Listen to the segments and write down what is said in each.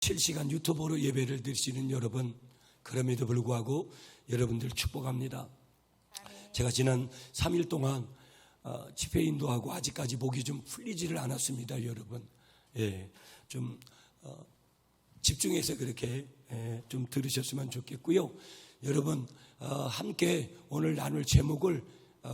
실시간 유튜브로 예배를 드리시는 여러분, 그럼에도 불구하고 여러분들 축복합니다. 제가 지난 3일 동안 집회 인도하고 아직까지 목이 좀 풀리지를 않았습니다, 여러분. 좀 집중해서 그렇게 좀 들으셨으면 좋겠고요. 여러분, 함께 오늘 나눌 제목을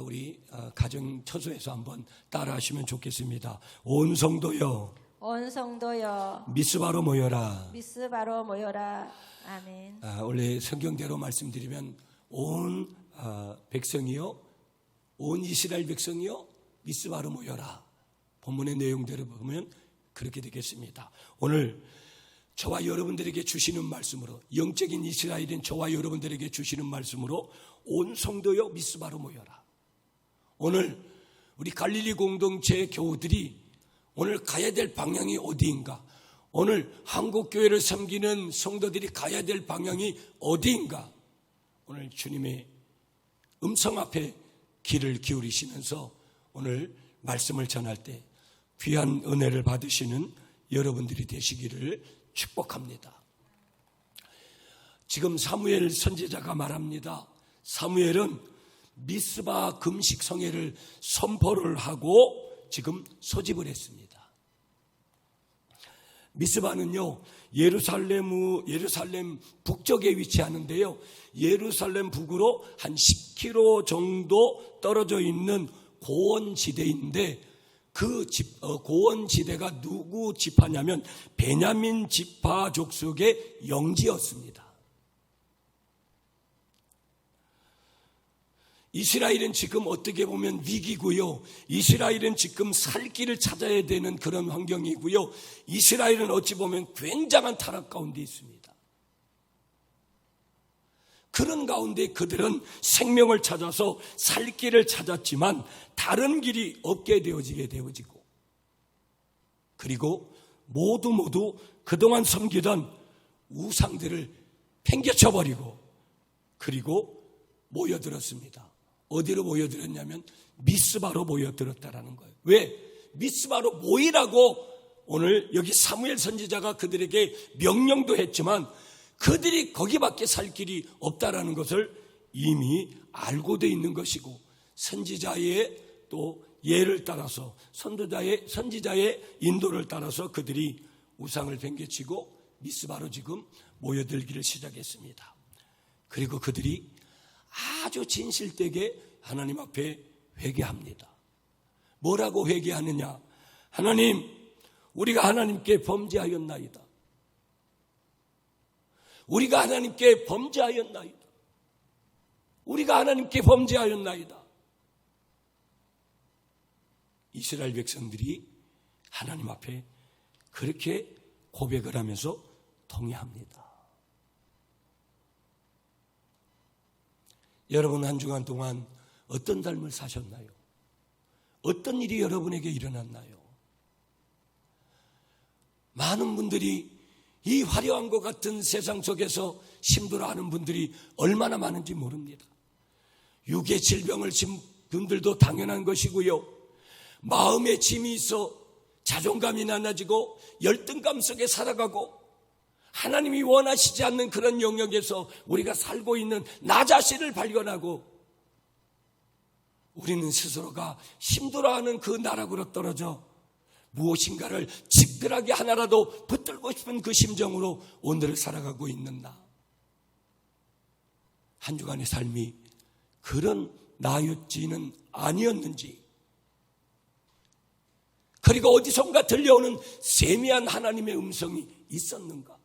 우리 가정 처소에서 한번 따라하시면 좋겠습니다. 온 성도여, 온 성도여, 미스바로 모여라. 미스바로 모여라. 아멘. 원래 성경대로 말씀드리면 온 백성이요, 온 이스라엘 백성이요, 미스바로 모여라. 본문의 내용대로 보면 그렇게 되겠습니다. 오늘 저와 여러분들에게 주시는 말씀으로, 영적인 이스라엘인 저와 여러분들에게 주시는 말씀으로 온 성도여 미스바로 모여라. 오늘 우리 갈릴리 공동체 교우들이 오늘 가야 될 방향이 어디인가, 오늘 한국교회를 섬기는 성도들이 가야 될 방향이 어디인가, 오늘 주님의 음성 앞에 귀를 기울이시면서 오늘 말씀을 전할 때 귀한 은혜를 받으시는 여러분들이 되시기를 축복합니다. 지금 사무엘 선지자가 말합니다. 사무엘은 미스바 금식 성회를 선포를 하고 지금 소집을 했습니다. 미스바는요, 예루살렘 북쪽에 위치하는데요, 예루살렘 북으로 한 10km 정도 떨어져 있는 고원지대인데, 그 고원지대가 누구 지파냐면 베냐민 지파 족속의 영지였습니다. 이스라엘은 지금 어떻게 보면 위기고요, 이스라엘은 지금 살 길을 찾아야 되는 그런 환경이고요, 이스라엘은 어찌 보면 굉장한 타락 가운데 있습니다. 그런 가운데 그들은 생명을 찾아서 살 길을 찾았지만 다른 길이 없게 되어지고, 그리고 모두 그동안 섬기던 우상들을 팽개쳐버리고, 그리고 모여들었습니다. 어디로 모여들었냐면 미스바로 모여들었다라는 거예요. 왜? 미스바로 모이라고 오늘 여기 사무엘 선지자가 그들에게 명령도 했지만 그들이 거기밖에 살 길이 없다라는 것을 이미 알고 돼 있는 것이고, 선지자의 또 예를 따라서 선지자의 인도를 따라서 그들이 우상을 팽개치고 미스바로 지금 모여들기를 시작했습니다. 그리고 그들이 아주 진실되게 하나님 앞에 회개합니다. 뭐라고 회개하느냐? 하나님, 우리가 하나님께 범죄하였나이다. 우리가 하나님께 범죄하였나이다. 우리가 하나님께 범죄하였나이다. 이스라엘 백성들이 하나님 앞에 그렇게 고백을 하면서 통회합니다. 여러분, 한 주간 동안 어떤 삶을 사셨나요? 어떤 일이 여러분에게 일어났나요? 많은 분들이 이 화려한 것 같은 세상 속에서 힘들어하는 분들이 얼마나 많은지 모릅니다. 육의 질병을 진 분들도 당연한 것이고요, 마음에 짐이 있어 자존감이 낮아지고 열등감 속에 살아가고 하나님이 원하시지 않는 그런 영역에서 우리가 살고 있는 나 자신을 발견하고 우리는 스스로가 힘들어하는 그 나락으로 떨어져 무엇인가를 집필하게 하나라도 붙들고 싶은 그 심정으로 오늘을 살아가고 있는 나. 한 주간의 삶이 그런 나였지는 아니었는지, 그리고 어디선가 들려오는 세미한 하나님의 음성이 있었는가?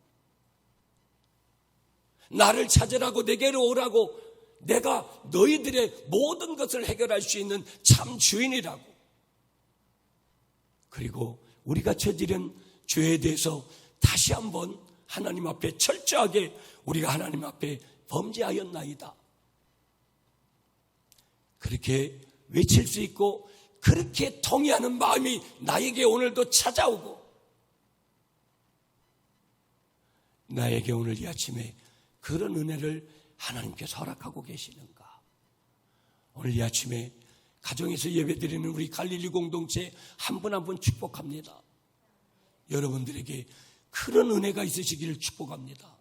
나를 찾으라고, 내게로 오라고, 내가 너희들의 모든 것을 해결할 수 있는 참 주인이라고. 그리고 우리가 저지른 죄에 대해서 다시 한번 하나님 앞에 철저하게 우리가 하나님 앞에 범죄하였나이다, 그렇게 외칠 수 있고 그렇게 통회하는 마음이 나에게 오늘도 찾아오고, 나에게 오늘 이 아침에 그런 은혜를 하나님께서 허락하고 계시는가? 오늘 이 아침에 가정에서 예배드리는 우리 갈릴리 공동체 한 분 한 분 축복합니다. 여러분들에게 그런 은혜가 있으시기를 축복합니다.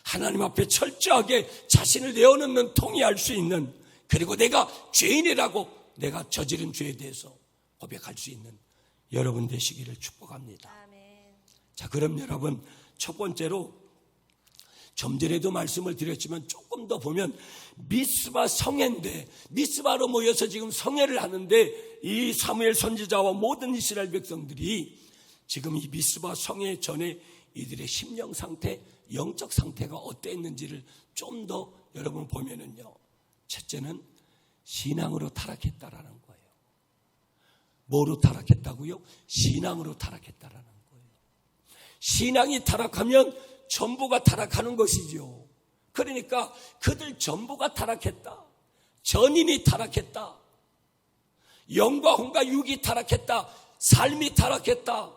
하나님 앞에 철저하게 자신을 내어놓는 통의할 수 있는, 그리고 내가 죄인이라고 내가 저지른 죄에 대해서 고백할 수 있는 여러분 되시기를 축복합니다. 아멘. 자, 그럼 여러분, 첫 번째로 좀 전에도 말씀을 드렸지만 조금 더 보면 미스바 성회인데, 미스바로 모여서 지금 성회를 하는데 이 사무엘 선지자와 모든 이스라엘 백성들이 지금 이 미스바 성회 전에 이들의 심령 상태, 영적 상태가 어땠는지를 좀 더 여러분 보면은요, 첫째는 신앙으로 타락했다라는 거예요. 뭐로 타락했다고요? 신앙으로 타락했다라는 거예요. 신앙이 타락하면 전부가 타락하는 것이죠. 그러니까 그들 전부가 타락했다. 전인이 타락했다. 영과 혼과 육이 타락했다. 삶이 타락했다.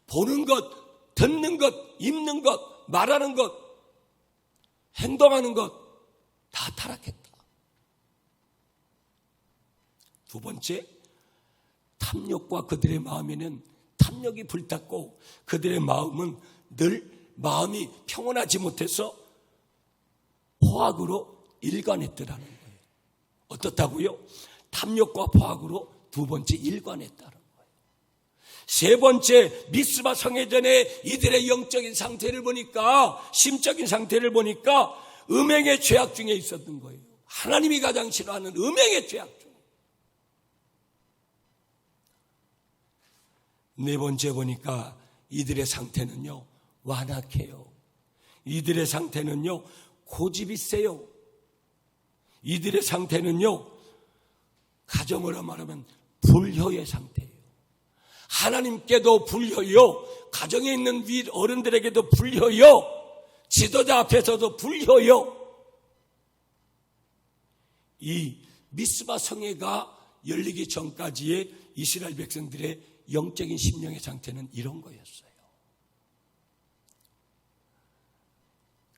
보는 것, 듣는 것, 입는 것, 말하는 것, 행동하는 것 다 타락했다. 두 번째, 탐욕과 그들의 마음에는 탐욕이 불탔고 그들의 마음은 늘 마음이 평온하지 못해서 포악으로 일관했더라는 거예요. 어떻다고요? 탐욕과 포악으로 두 번째 일관했다는 거예요. 세 번째, 미스바 성회전에 이들의 영적인 상태를 보니까, 심적인 상태를 보니까 음행의 죄악 중에 있었던 거예요. 하나님이 가장 싫어하는 음행의 죄악 중. 네 번째 보니까 이들의 상태는요, 완악해요. 이들의 상태는요, 고집이 세요. 이들의 상태는요, 가정으로 말하면 불효의 상태예요. 하나님께도 불효요, 가정에 있는 위 어른들에게도 불효요, 지도자 앞에서도 불효요. 이 미스바 성회가 열리기 전까지의 이스라엘 백성들의 영적인 심령의 상태는 이런 거였어요.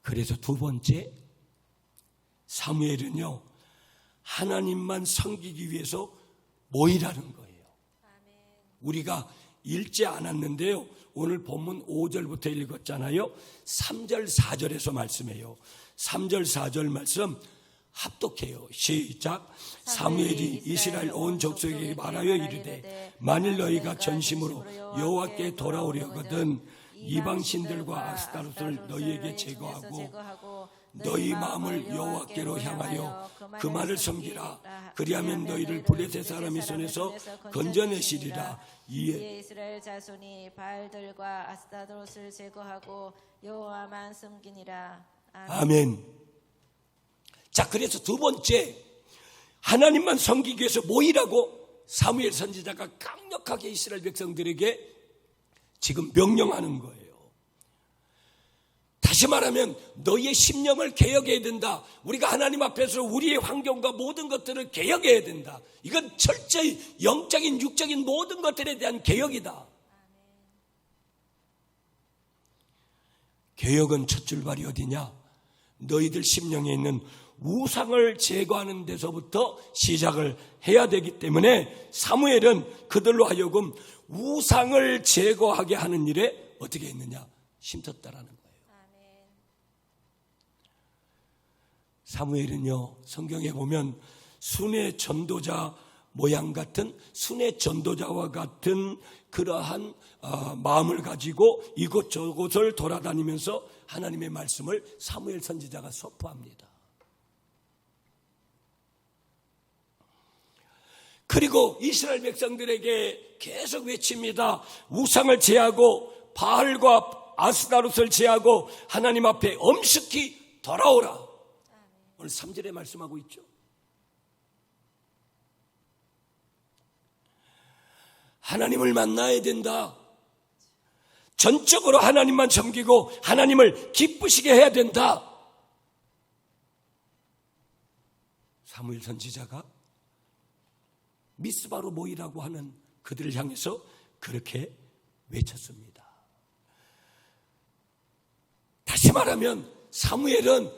그래서 두 번째, 사무엘은요, 하나님만 섬기기 위해서 모이라는 거예요. 우리가 읽지 않았는데요, 오늘 본문 5절부터 읽었잖아요. 3절 4절에서 말씀해요. 3절 4절 말씀 합독해요. 시작. 사무엘이 이스라엘 온 족속에게 말하여 이르되, 만일 너희가 전심으로 여호와께 돌아오려거든 이방 신들과 아스타롯을 너희에게 제거하고 너희 마음을 여호와께로 향하여 그 말을 섬기라. 그리하면 너희를 블레셋 사람의 손에서 건져내시리라. 이에 이스라엘 자손이 바알들과 아스타롯을 제거하고 여호와만 섬기니라. 아멘. 자, 그래서 두 번째, 하나님만 섬기기 위해서 모이라고 사무엘 선지자가 강력하게 이스라엘 백성들에게 지금 명령하는 거예요. 다시 말하면 너희의 심령을 개혁해야 된다. 우리가 하나님 앞에서 우리의 환경과 모든 것들을 개혁해야 된다. 이건 철저히 영적인, 육적인 모든 것들에 대한 개혁이다. 개혁은 첫 출발이 어디냐? 너희들 심령에 있는 우상을 제거하는 데서부터 시작을 해야 되기 때문에 사무엘은 그들로 하여금 우상을 제거하게 하는 일에 어떻게 했느냐? 힘썼다라는 거예요. 사무엘은요, 성경에 보면 순회 전도자 모양 같은, 순회 전도자와 같은 그러한 마음을 가지고 이곳저곳을 돌아다니면서 하나님의 말씀을 사무엘 선지자가 선포합니다. 그리고 이스라엘 백성들에게 계속 외칩니다. 우상을 제하고 바알과 아스타롯을 제하고 하나님 앞에 엄숙히 돌아오라. 오늘 3절에 말씀하고 있죠. 하나님을 만나야 된다. 전적으로 하나님만 섬기고 하나님을 기쁘시게 해야 된다. 사무엘 선지자가 미스바로 모이라고 하는 그들을 향해서 그렇게 외쳤습니다. 다시 말하면 사무엘은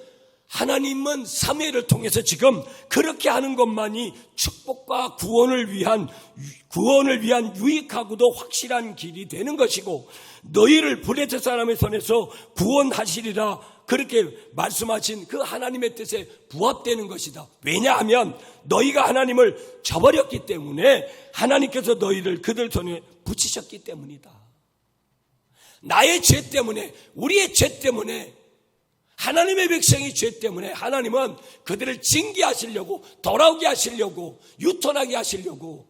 하나님은 사무엘을 통해서 지금 그렇게 하는 것만이 축복과 구원을 위한 유익하고도 확실한 길이 되는 것이고, 너희를 블레셋 사람의 손에서 구원하시리라 그렇게 말씀하신 그 하나님의 뜻에 부합되는 것이다. 왜냐하면 너희가 하나님을 저버렸기 때문에 하나님께서 너희를 그들 손에 붙이셨기 때문이다. 나의 죄 때문에, 우리의 죄 때문에, 하나님의 백성의 죄 때문에 하나님은 그들을 징계하시려고, 돌아오게 하시려고, 유턴하게 하시려고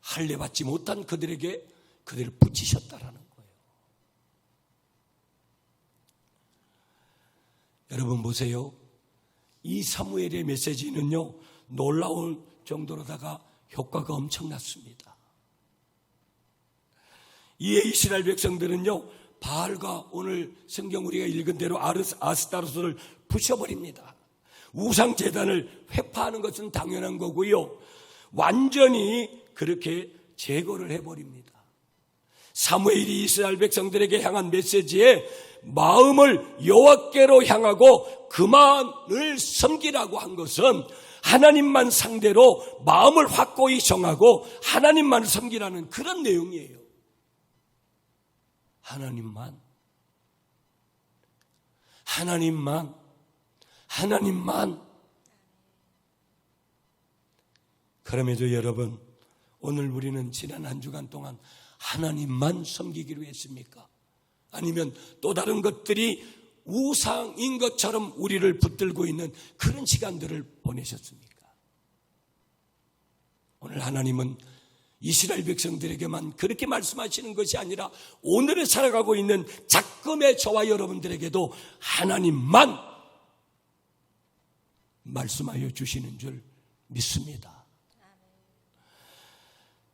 할례받지 못한 그들에게 그들을 붙이셨다라는 거예요. 여러분 보세요. 이 사무엘의 메시지는요, 놀라울 정도로다가 효과가 엄청났습니다. 이에 이스라엘 백성들은요, 바알과 오늘 성경 우리가 읽은 대로 아스타로스를 부셔버립니다. 우상제단을 회파하는 것은 당연한 거고요, 완전히 그렇게 제거를 해버립니다. 사무엘이 이스라엘 백성들에게 향한 메시지에 마음을 여호와께로 향하고 그만을 섬기라고 한 것은 하나님만 상대로 마음을 확고히 정하고 하나님만을 섬기라는 그런 내용이에요. 하나님만. 그럼에도 여러분, 오늘 우리는 지난 한 주간 동안 하나님만 섬기기로 했습니까? 아니면 또 다른 것들이 우상인 것처럼 우리를 붙들고 있는 그런 시간들을 보내셨습니까? 오늘 하나님은 이스라엘 백성들에게만 그렇게 말씀하시는 것이 아니라 오늘을 살아가고 있는 작금의 저와 여러분들에게도 하나님만 말씀하여 주시는 줄 믿습니다.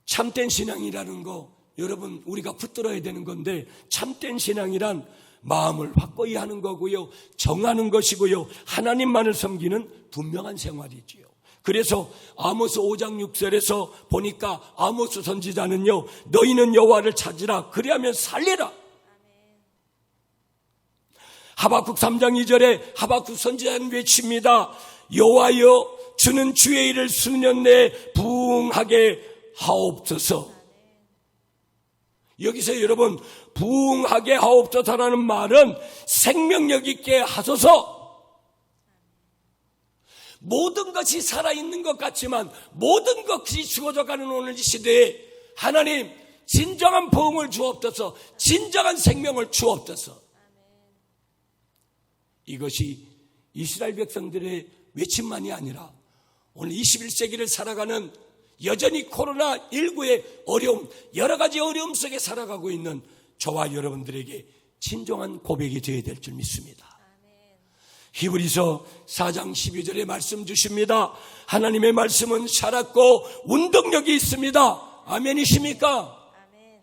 참된 신앙이라는 거, 여러분 우리가 붙들어야 되는 건데, 참된 신앙이란 마음을 확고히 하는 거고요, 정하는 것이고요, 하나님만을 섬기는 분명한 생활이지요. 그래서 아모스 5장 6절에서 보니까 아모스 선지자는요, 너희는 여호와를 찾으라, 그리하면 살리라. 하박국 3장 2절에 하박국 선지자는 외칩니다. 여호와여, 주는 주의 일을 수년 내에 부응하게 하옵소서. 여기서 여러분, 부응하게 하옵소서라는 말은 생명력 있게 하소서. 모든 것이 살아있는 것 같지만 모든 것이 죽어져가는 오늘 이 시대에 하나님 진정한 부흥을 주옵소서, 진정한 생명을 주옵소서. 이것이 이스라엘 백성들의 외침만이 아니라 오늘 21세기를 살아가는, 여전히 코로나19의 어려움, 여러 가지 어려움 속에 살아가고 있는 저와 여러분들에게 진정한 고백이 되어야 될 줄 믿습니다. 히브리서 4장 12절에 말씀 주십니다. 하나님의 말씀은 살았고 운동력이 있습니다. 아멘이십니까? 아멘.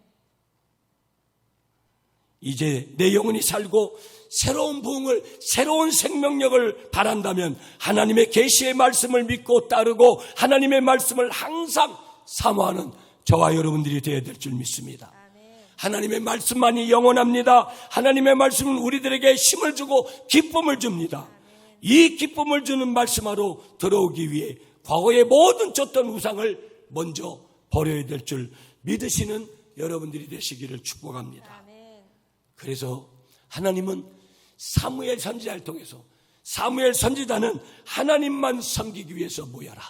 이제 내 영혼이 살고 새로운 부흥을, 새로운 생명력을 바란다면 하나님의 계시의 말씀을 믿고 따르고 하나님의 말씀을 항상 사모하는 저와 여러분들이 되어야 될 줄 믿습니다. 하나님의 말씀만이 영원합니다. 하나님의 말씀은 우리들에게 힘을 주고 기쁨을 줍니다. 이 기쁨을 주는 말씀하러 들어오기 위해 과거의 모든 쫓던 우상을 먼저 버려야 될 줄 믿으시는 여러분들이 되시기를 축복합니다. 그래서 하나님은 사무엘 선지자를 통해서, 사무엘 선지자는 하나님만 섬기기 위해서 모여라.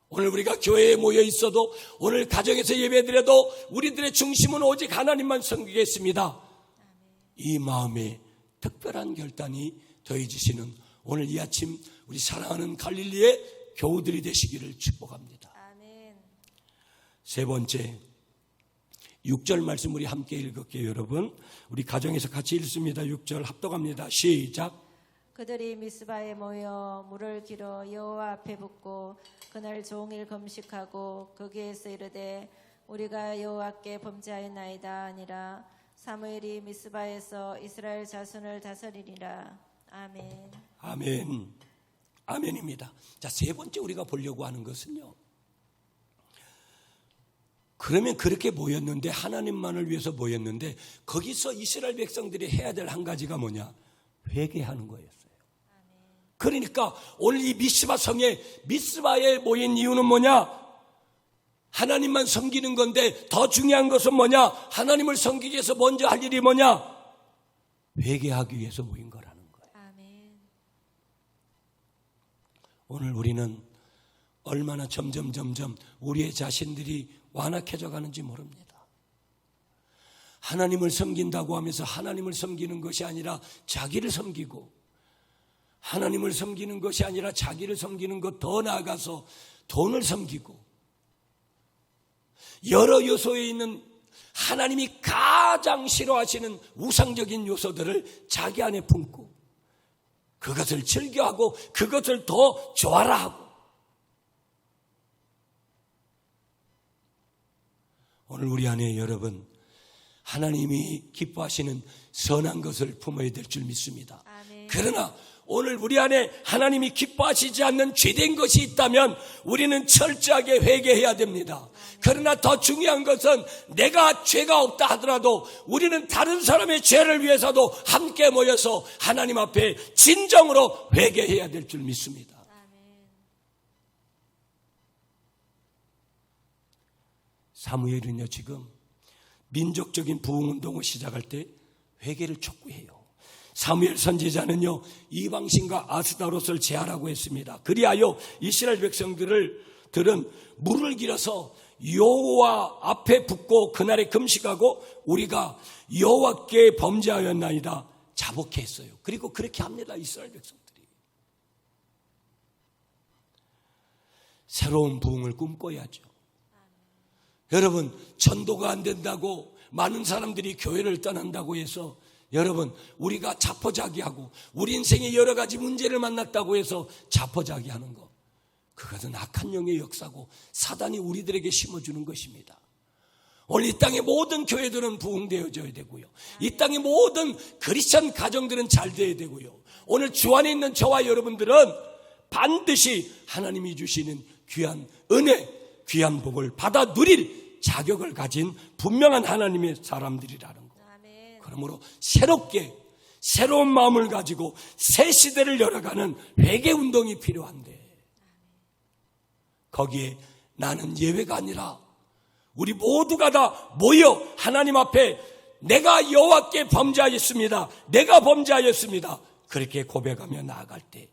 오늘 우리가 교회에 모여 있어도, 오늘 가정에서 예배드려도 우리들의 중심은 오직 하나님만 섬기겠습니다. 이 마음에 특별한 결단이 더해지시는 오늘 이 아침 우리 사랑하는 갈릴리의 교우들이 되시기를 축복합니다. 세 번째, 6절 말씀 우리 함께 읽을게요. 여러분, 우리 가정에서 같이 읽습니다. 6절 합독합니다. 시작. 그들이 미스바에 모여 물을 길어 여호와 앞에 붓고 그날 종일 금식하고 거기에서 이르되 우리가 여호와께 범죄하였나이다 아니라 사무엘이 미스바에서 이스라엘 자손을 다스리리라. 아멘. 아멘. 아멘입니다. 자, 세 번째 우리가 보려고 하는 것은요, 그러면 그렇게 모였는데, 하나님만을 위해서 모였는데 거기서 이스라엘 백성들이 해야 될 한 가지가 뭐냐? 회개하는 거였어요. 그러니까 오늘 이 미스바 성에 미스바에 모인 이유는 뭐냐? 하나님만 섬기는 건데 더 중요한 것은 뭐냐? 하나님을 섬기기 위해서 먼저 할 일이 뭐냐? 회개하기 위해서 모인 거라는 거예요. 아멘. 오늘 우리는 얼마나 점점 우리의 자신들이 완악해져 가는지 모릅니다. 하나님을 섬긴다고 하면서 하나님을 섬기는 것이 아니라 자기를 섬기고, 하나님을 섬기는 것이 아니라 자기를 섬기는 것, 더 나아가서 돈을 섬기고, 여러 요소에 있는 하나님이 가장 싫어하시는 우상적인 요소들을 자기 안에 품고 그것을 즐겨하고 그것을 더 좋아라 하고, 오늘 우리 안에 여러분 하나님이 기뻐하시는 선한 것을 품어야 될 줄 믿습니다. 아멘. 그러나 오늘 우리 안에 하나님이 기뻐하시지 않는 죄된 것이 있다면 우리는 철저하게 회개해야 됩니다. 그러나 더 중요한 것은 내가 죄가 없다 하더라도 우리는 다른 사람의 죄를 위해서도 함께 모여서 하나님 앞에 진정으로 회개해야 될 줄 믿습니다. 사무엘은요, 지금 민족적인 부흥운동을 시작할 때 회개를 촉구해요. 사무엘 선지자는요, 이방신과 아스타롯을 제하라고 했습니다. 그리하여 이스라엘 백성들은 물을 길어서 여호와 앞에 붓고 그날에 금식하고 우리가 여호와께 범죄하였나이다 자복해 했어요. 그리고 그렇게 합니다. 이스라엘 백성들이 새로운 부흥을 꿈꿔야죠. 여러분, 전도가 안 된다고 많은 사람들이 교회를 떠난다고 해서 여러분, 우리가 자포자기하고 우리 인생에 여러 가지 문제를 만났다고 해서 자포자기하는 것, 그것은 악한 영의 역사고 사단이 우리들에게 심어주는 것입니다. 오늘 이 땅의 모든 교회들은 부흥되어져야 되고요, 이 땅의 모든 크리스천 가정들은 잘 되어야 되고요, 오늘 주 안에 있는 저와 여러분들은 반드시 하나님이 주시는 귀한 은혜, 귀한 복을 받아 누릴 자격을 가진 분명한 하나님의 사람들이라는 것. 그러므로 새로운 마음을 가지고 새 시대를 열어가는 회개 운동이 필요한데, 거기에 나는 예외가 아니라 우리 모두가 다 모여 하나님 앞에 내가 여호와께 범죄하였습니다, 내가 범죄하였습니다, 그렇게 고백하며 나아갈 때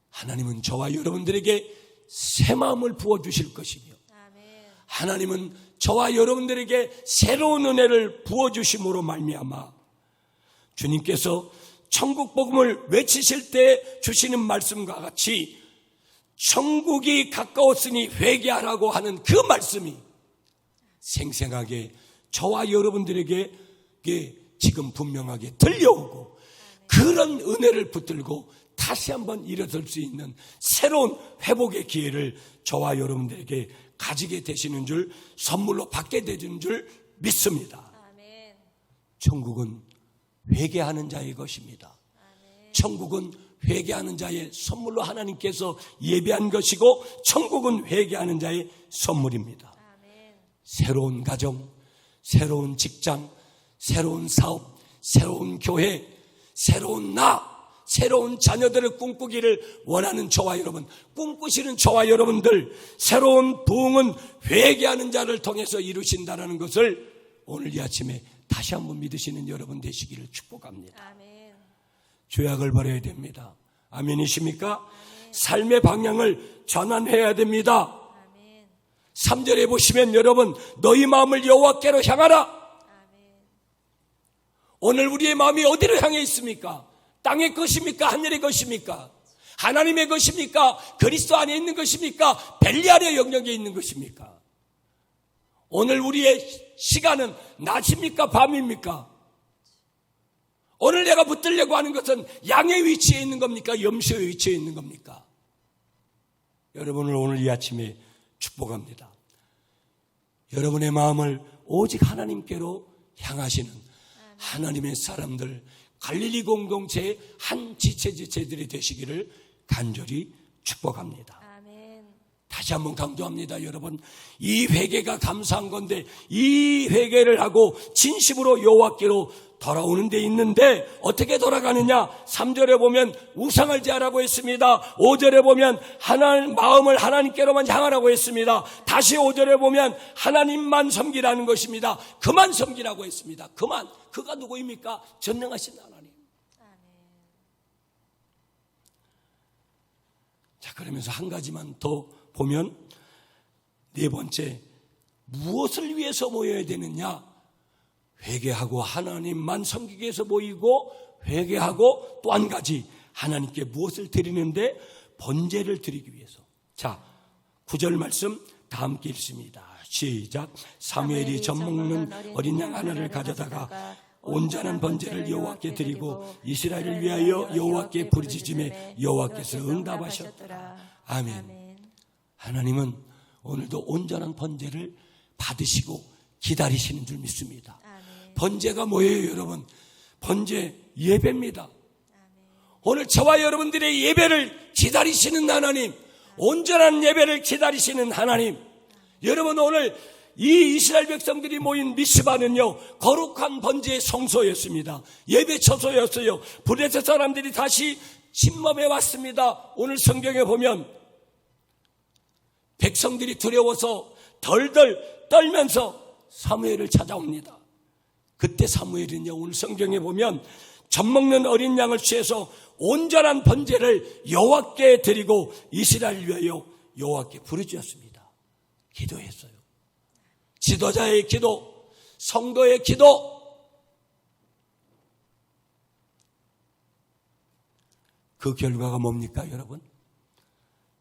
하나님은 저와 여러분들에게 새 마음을 부어주실 것이며, 하나님은 저와 여러분들에게 새로운 은혜를 부어주심으로 말미암아 주님께서 천국 복음을 외치실 때 주시는 말씀과 같이 천국이 가까웠으니 회개하라고 하는 그 말씀이 생생하게 저와 여러분들에게 지금 분명하게 들려오고, 그런 은혜를 붙들고 다시 한번 일어설 수 있는 새로운 회복의 기회를 저와 여러분들에게 가지게 되시는 줄, 선물로 받게 되는 줄 믿습니다. 아멘. 천국은 회개하는 자의 것입니다. 아멘. 천국은 회개하는 자의 선물로 하나님께서 예비한 것이고, 천국은 회개하는 자의 선물입니다. 아멘. 새로운 가정, 새로운 직장, 새로운 사업, 새로운 교회, 새로운 새로운 자녀들을 꿈꾸기를 원하는 저와 여러분, 꿈꾸시는 저와 여러분들, 새로운 부흥은 회개하는 자를 통해서 이루신다는 것을 오늘 이 아침에 다시 한번 믿으시는 여러분 되시기를 축복합니다. 아멘. 죄악을 버려야 됩니다. 아멘이십니까? 아멘. 삶의 방향을 전환해야 됩니다. 아멘. 3절에 보시면 여러분, 너희 마음을 여호와께로 향하라. 아멘. 오늘 우리의 마음이 어디로 향해 있습니까? 땅의 것입니까? 하늘의 것입니까? 하나님의 것입니까? 그리스도 안에 있는 것입니까? 벨리알의 영역에 있는 것입니까? 오늘 우리의 시간은 낮입니까? 밤입니까? 오늘 내가 붙들려고 하는 것은 양의 위치에 있는 겁니까? 염소의 위치에 있는 겁니까? 여러분을 오늘 이 아침에 축복합니다. 여러분의 마음을 오직 하나님께로 향하시는 하나님의 사람들, 갈릴리 공동체의 한 지체들이 되시기를 간절히 축복합니다. 아멘. 다시 한번 강조합니다. 여러분, 이 회개가 감사한 건데 이 회개를 하고 진심으로 여호와께로 돌아오는 데 있는데 어떻게 돌아가느냐? 3절에 보면 우상을 제하라고 했습니다. 5절에 보면 하나님 마음을 하나님께로만 향하라고 했습니다. 다시 5절에 보면 하나님만 섬기라는 것입니다. 그만 섬기라고 했습니다. 그만. 그가 누구입니까? 전능하신 하나님. 자, 그러면서 한 가지만 더 보면 네 번째, 무엇을 위해서 모여야 되느냐? 회개하고 하나님만 섬기기 위해서 모이고, 회개하고 또 한 가지, 하나님께 무엇을 드리는데? 번제를 드리기 위해서. 자, 9절 말씀 다 함께 읽습니다. 시작. 사무엘이 젖 먹는 어린 양 하나를 가져다가 온전한 번제를 여호와께 드리고 이스라엘을 위하여 여호와께 부르짖음에 여호와께서 응답하셨더라. 아멘. 하나님은 오늘도 온전한 번제를 받으시고 기다리시는 줄 믿습니다. 번제가 뭐예요, 여러분? 번제 예배입니다. 오늘 저와 여러분들의 예배를 기다리시는 하나님, 온전한 예배를 기다리시는 하나님. 여러분, 오늘 이 이스라엘 백성들이 모인 미스바는요, 거룩한 번제의 성소였습니다. 예배 처소였어요. 블레셋 사람들이 다시 침범해 왔습니다. 오늘 성경에 보면 백성들이 두려워서 덜덜 떨면서 사무엘을 찾아옵니다. 그때 사무엘은요, 오늘 성경에 보면 젖 먹는 어린 양을 취해서 온전한 번제를 여호와께 드리고 이스라엘을 위하여 여호와께 부르짖었습니다. 기도했어요. 지도자의 기도, 성도의 기도. 그 결과가 뭡니까, 여러분?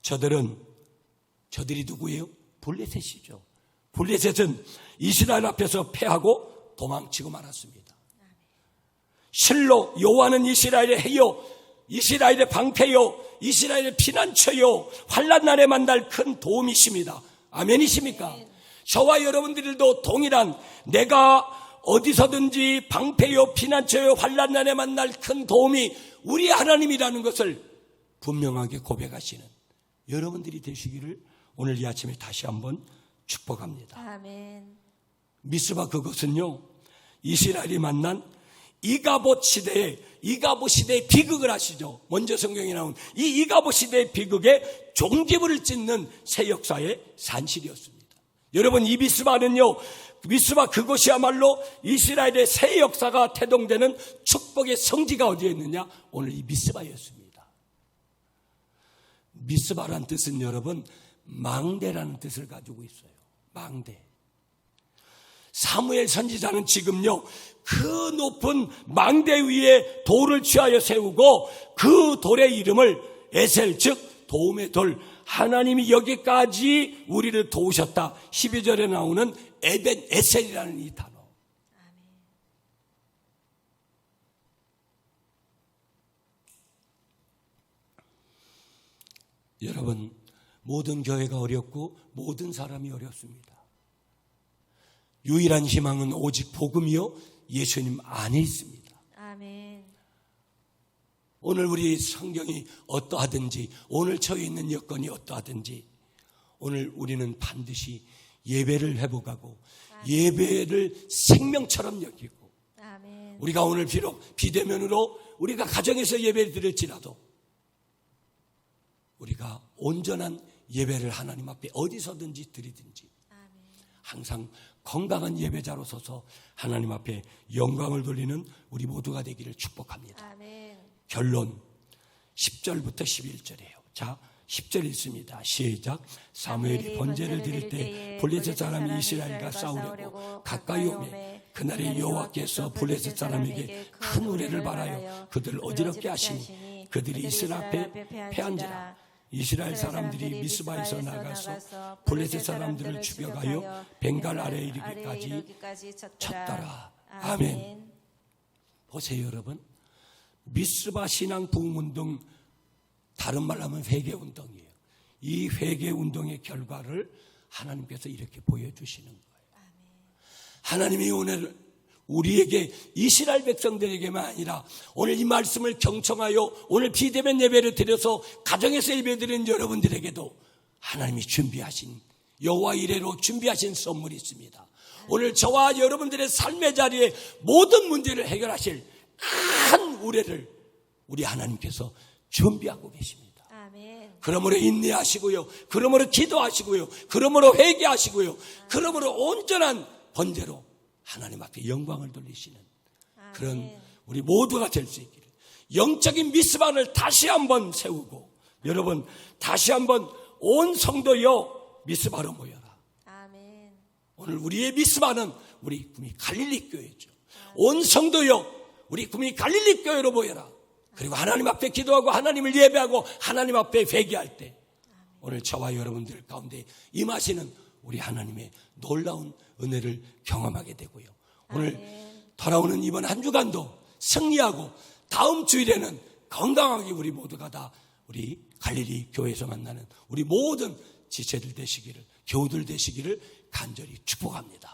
저들이 누구예요? 블레셋이죠. 블레셋은 이스라엘 앞에서 패하고 도망치고 말았습니다. 실로 여호와는 이스라엘의 해요, 이스라엘의 방패요, 이스라엘의 피난처요, 환난 날에 만날 큰 도움이십니다. 아멘이십니까? 저와 여러분들도 동일한, 내가 어디서든지 방패요, 피난처요, 환난 날에 만날 큰 도움이 우리 하나님이라는 것을 분명하게 고백하시는 여러분들이 되시기를 오늘 이 아침에 다시 한번 축복합니다. 아멘. 미스바, 그것은요, 이스라엘이 만난 이가봇 시대의 비극을 아시죠? 먼저 성경에 나온 이 이가봇 시대의 비극의 종지부를 찢는 새 역사의 산실이었습니다. 여러분, 이 미스바 그것이야말로 이스라엘의 새 역사가 태동되는 축복의 성지가 어디에 있느냐? 오늘 이 미스바였습니다. 미스바라는 뜻은 여러분, 망대라는 뜻을 가지고 있어요. 망대. 사무엘 선지자는 지금요, 그 높은 망대 위에 돌을 취하여 세우고 그 돌의 이름을 에셀, 즉 도움의 돌, 하나님이 여기까지 우리를 도우셨다, 12절에 나오는 에벤 에셀이라는 이 단어. 여러분, 모든 교회가 어렵고 모든 사람이 어렵습니다. 유일한 희망은 오직 복음이요, 예수님 안에 있습니다. 아멘. 오늘 우리 성경이 어떠하든지, 오늘 처해 있는 여건이 어떠하든지, 오늘 우리는 반드시 예배를 회복하고 예배를 생명처럼 여기고, 아멘. 우리가 오늘 비록 비대면으로 우리가 가정에서 예배를 드릴지라도 우리가 온전한 예배를 하나님 앞에 어디서든지 드리든지 항상 건강한 예배자로 서서 하나님 앞에 영광을 돌리는 우리 모두가 되기를 축복합니다. 아멘. 결론 10절부터 11절이에요. 자, 10절 읽습니다. 시작. 사무엘이 번제를 드릴 때 블레셋 사람이 이스라엘과 싸우려고 가까이 오매 그날에 여호와께서 블레셋 사람에게 큰 우레를 발하여 그들을 어지럽게 하시니 그들이 이스라엘 앞에 패한지라. 이스라엘 사람들이 미스바에서 나가서 블레셋 사람들을 죽여가여 벵갈 아래에 이르기까지 쳤더라. 아멘. 보세요, 여러분. 미스바 신앙 부흥운동, 다른 말로 하면 회개운동이에요. 이 회개운동의 결과를 하나님께서 이렇게 보여주시는 거예요. 하나님이 오늘 우리에게, 이스라엘 백성들에게만 아니라 오늘 이 말씀을 경청하여 오늘 비대면 예배를 드려서 가정에서 예배드리는 여러분들에게도 하나님이 준비하신 여호와 이레로 준비하신 선물이 있습니다. 오늘 저와 여러분들의 삶의 자리에 모든 문제를 해결하실 큰 우레를 우리 하나님께서 준비하고 계십니다. 아멘. 그러므로 인내하시고요. 그러므로 기도하시고요. 그러므로 회개하시고요. 그러므로 온전한 번제로 하나님 앞에 영광을 돌리시는 그런 우리 모두가 될 수 있기를, 영적인 미스만을 다시 한번 세우고, 여러분 다시 한번 온 성도여 미스바로 모여라. 아멘. 오늘 우리의 미스바는 우리 구미 갈릴리 교회죠. 온 성도여 우리 구미 갈릴리 교회로 모여라. 그리고 하나님 앞에 기도하고 하나님을 예배하고 하나님 앞에 회개할 때 오늘 저와 여러분들 가운데 임하시는 우리 하나님의 놀라운 은혜를 경험하게 되고요. 오늘 돌아오는 이번 한 주간도 승리하고 다음 주일에는 건강하게 우리 모두가 다 우리 갈릴리 교회에서 만나는 우리 모든 지체들 되시기를, 교우들 되시기를 간절히 축복합니다.